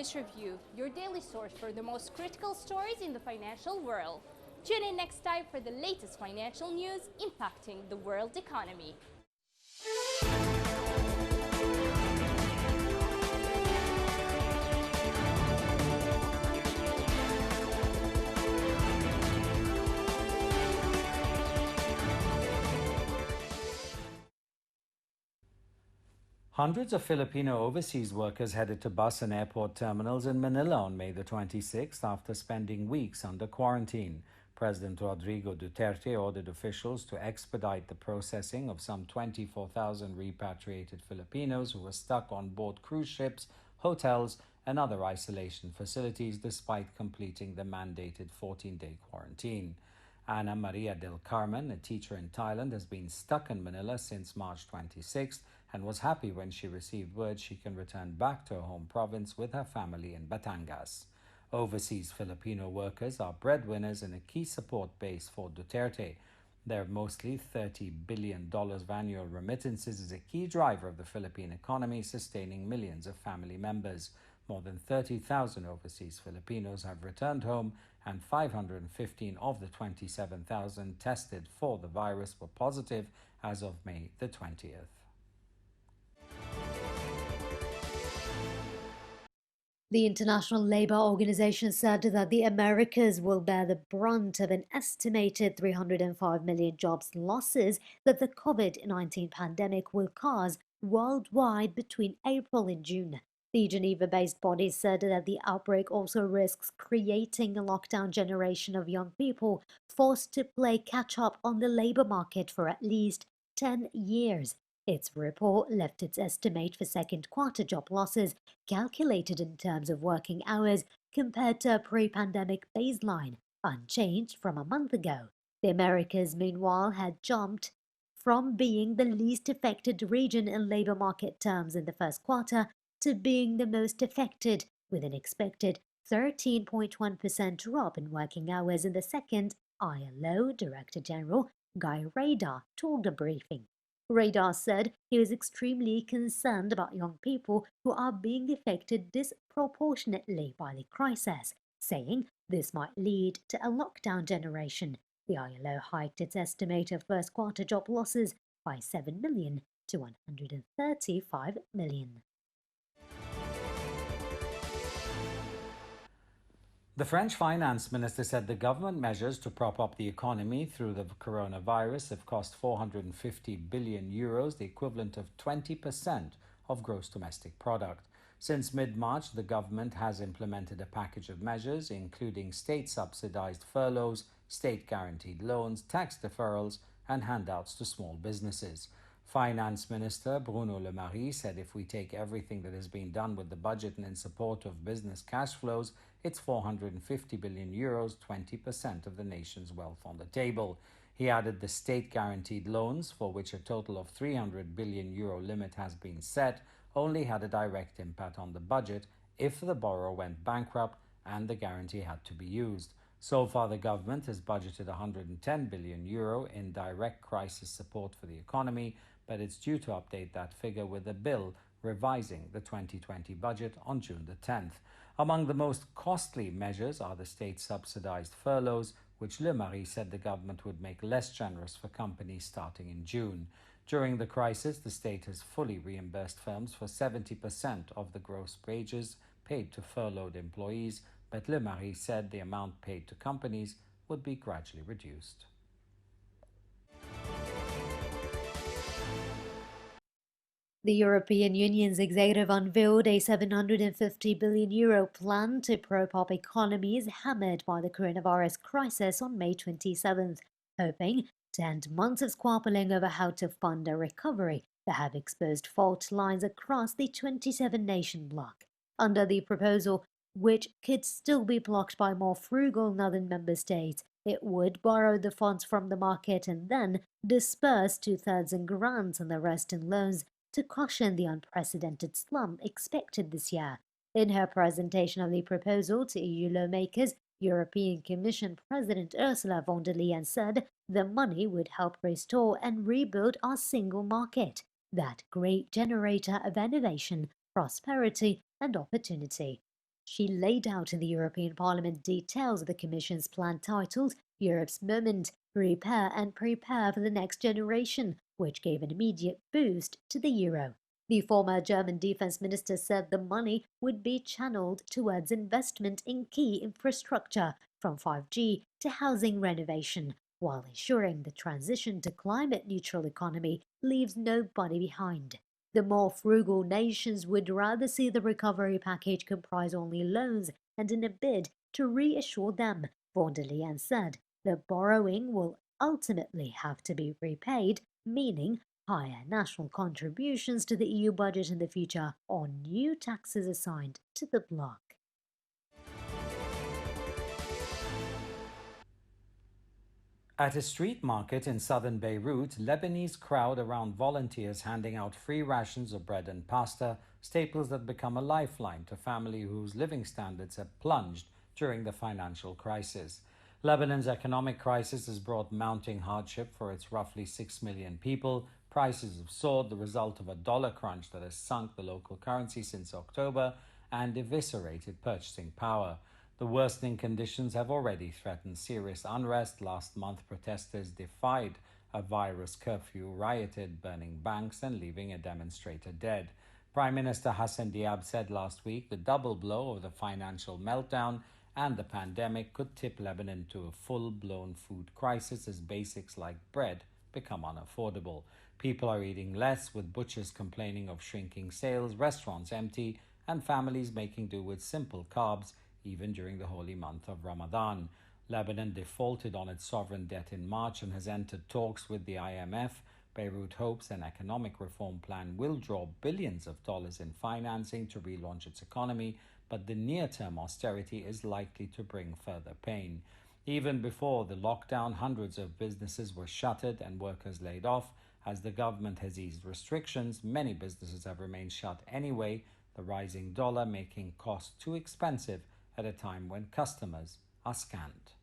Business Review, your daily source for the most critical stories in the financial world. Tune in next time for the latest financial news impacting the world economy. Hundreds of Filipino overseas workers headed to bus and airport terminals in Manila on May the 26th after spending weeks under quarantine. President Rodrigo Duterte ordered officials to expedite the processing of some 24,000 repatriated Filipinos who were stuck on board cruise ships, hotels, and other isolation facilities despite completing the mandated 14-day quarantine. Ana Maria del Carmen, a teacher in Thailand, has been stuck in Manila since March 26th and was happy when she received word she can return back to her home province with her family in Batangas. Overseas Filipino workers are breadwinners and a key support base for Duterte. Their mostly $30 billion of annual remittances is a key driver of the Philippine economy, sustaining millions of family members. More than 30,000 overseas Filipinos have returned home, and 515 of the 27,000 tested for the virus were positive as of May the 20th. The International Labour Organization said that the Americas will bear the brunt of an estimated 305 million jobs losses that the COVID-19 pandemic will cause worldwide between April and June. The Geneva-based body said that the outbreak also risks creating a lockdown generation of young people forced to play catch-up on the labour market for at least 10 years. Its report left its estimate for second quarter job losses calculated in terms of working hours compared to a pre-pandemic baseline, unchanged from a month ago. The Americas, meanwhile, had jumped from being the least affected region in labor market terms in the first quarter to being the most affected, with an expected 13.1% drop in working hours in the second, ILO Director General Guy Radar told a briefing. Radar said he was extremely concerned about young people who are being affected disproportionately by the crisis, saying this might lead to a lockdown generation. The ILO hiked its estimate of first quarter job losses by 7 million to 135 million. The French finance minister said the government measures to prop up the economy through the coronavirus have cost 450 billion euros, the equivalent of 20% of gross domestic product. Since mid-March, the government has implemented a package of measures, including state-subsidized furloughs, state-guaranteed loans, tax deferrals, and handouts to small businesses. Finance Minister Bruno Le Maire said if we take everything that has been done with the budget and in support of business cash flows, it's 450 billion euros, 20% of the nation's wealth on the table. He added the state-guaranteed loans, for which a total of 300 billion euro limit has been set, only had a direct impact on the budget if the borrower went bankrupt and the guarantee had to be used. So far, the government has budgeted 110 billion euro in direct crisis support for the economy, but it's due to update that figure with a bill revising the 2020 budget on June the 10th. Among the most costly measures are the state-subsidized furloughs, which Le Maire said the government would make less generous for companies starting in June. During the crisis, the state has fully reimbursed firms for 70% of the gross wages paid to furloughed employees, but Le Maire said the amount paid to companies would be gradually reduced. The European Union's executive unveiled a €750 billion plan to prop up economies hammered by the coronavirus crisis on May 27th, hoping to end months of squabbling over how to fund a recovery that have exposed fault lines across the 27-nation bloc. Under the proposal, which could still be blocked by more frugal northern member states, it would borrow the funds from the market and then disperse two-thirds in grants and the rest in loans to cushion the unprecedented slump expected this year. In her presentation of the proposal to EU lawmakers, European Commission President Ursula von der Leyen said the money would help restore and rebuild our single market, that great generator of innovation, prosperity, and opportunity. She laid out in the European Parliament details of the Commission's plan titled Europe's Moment, Repair and Prepare for the Next Generation, which gave an immediate boost to the euro. The former German defense minister said the money would be channeled towards investment in key infrastructure, from 5G to housing renovation, while ensuring the transition to climate-neutral economy leaves nobody behind. The more frugal nations would rather see the recovery package comprise only loans, and in a bid to reassure them, von der Leyen said, the borrowing will ultimately have to be repaid, meaning higher national contributions to the EU budget in the future or new taxes assigned to the bloc. At a street market in southern Beirut, Lebanese crowd around volunteers handing out free rations of bread and pasta, staples that become a lifeline to families whose living standards have plunged during the financial crisis. Lebanon's economic crisis has brought mounting hardship for its roughly 6 million people. Prices have soared, the result of a dollar crunch that has sunk the local currency since October and eviscerated purchasing power. The worsening conditions have already threatened serious unrest. Last month, protesters defied a virus curfew, rioted, burning banks and leaving a demonstrator dead. Prime Minister Hassan Diab said last week the double blow of the financial meltdown and the pandemic could tip Lebanon to a full-blown food crisis as basics like bread become unaffordable. People are eating less, with butchers complaining of shrinking sales, restaurants empty, and families making do with simple carbs even during the holy month of Ramadan. Lebanon defaulted on its sovereign debt in March and has entered talks with the IMF. Beirut hopes an economic reform plan will draw billions of dollars in financing to relaunch its economy, but the near-term austerity is likely to bring further pain. Even before the lockdown, hundreds of businesses were shuttered and workers laid off. As the government has eased restrictions, many businesses have remained shut anyway, the rising dollar making costs too expensive at a time when customers are scant.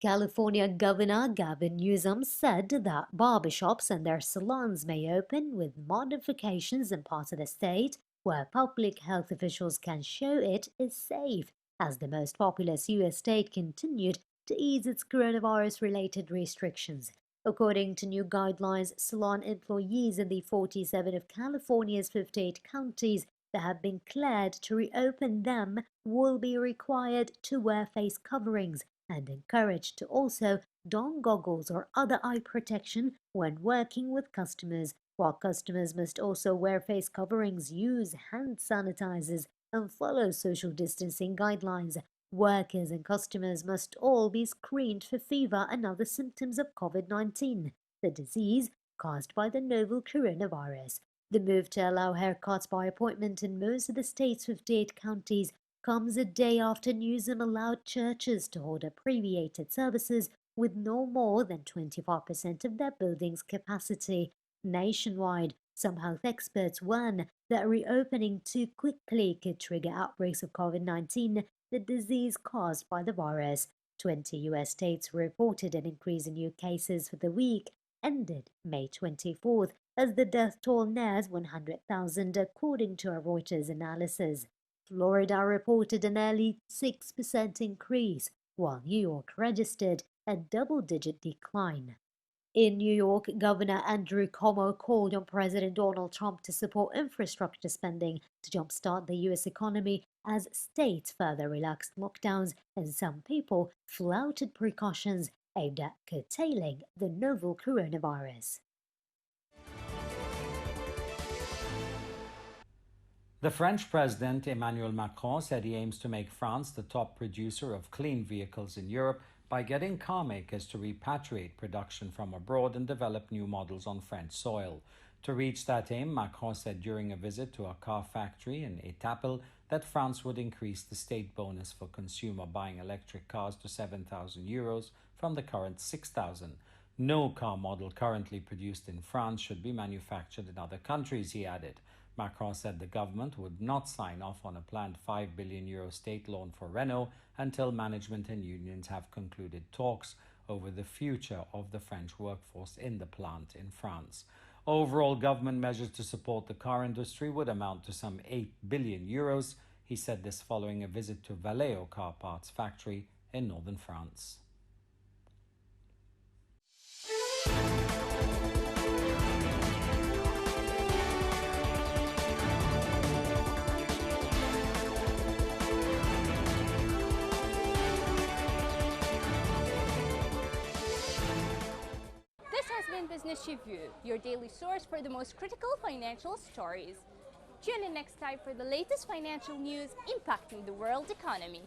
California Governor Gavin Newsom said that barbershops and their salons may open with modifications in parts of the state where public health officials can show it is safe, as the most populous U.S. state continued to ease its coronavirus-related restrictions. According to new guidelines, salon employees in the 47 of California's 58 counties that have been cleared to reopen them will be required to wear face coverings and encouraged to also don goggles or other eye protection when working with customers, while customers must also wear face coverings, use hand sanitizers, and follow social distancing guidelines. Workers and customers must all be screened for fever and other symptoms of COVID-19, the disease caused by the novel coronavirus. The move to allow haircuts by appointment in most of the state's 58 counties comes a day after Newsom allowed churches to hold abbreviated services with no more than 25% of their building's capacity. Nationwide, some health experts warn that reopening too quickly could trigger outbreaks of COVID-19, the disease caused by the virus. 20 U.S. states reported an increase in new cases for the week ended May 24th, as the death toll nears 100,000 according to a Reuters analysis. Florida reported an early 6% increase, while New York registered a double-digit decline. In New York, Governor Andrew Cuomo called on President Donald Trump to support infrastructure spending to jumpstart the U.S. economy as states further relaxed lockdowns and some people flouted precautions aimed at curtailing the novel coronavirus. The French President Emmanuel Macron said he aims to make France the top producer of clean vehicles in Europe by getting car makers to repatriate production from abroad and develop new models on French soil. To reach that aim, Macron said during a visit to a car factory in Etaples that France would increase the state bonus for consumer buying electric cars to €7,000 from the current €6,000. No car model currently produced in France should be manufactured in other countries, he added. Macron said the government would not sign off on a planned €5 billion state loan for Renault until management and unions have concluded talks over the future of the French workforce in the plant in France. Overall government measures to support the car industry would amount to some 8 billion euros. He said this following a visit to Valeo car parts factory in northern France. This has been Business Review, your daily source for the most critical financial stories. Tune in next time for the latest financial news impacting the world economy.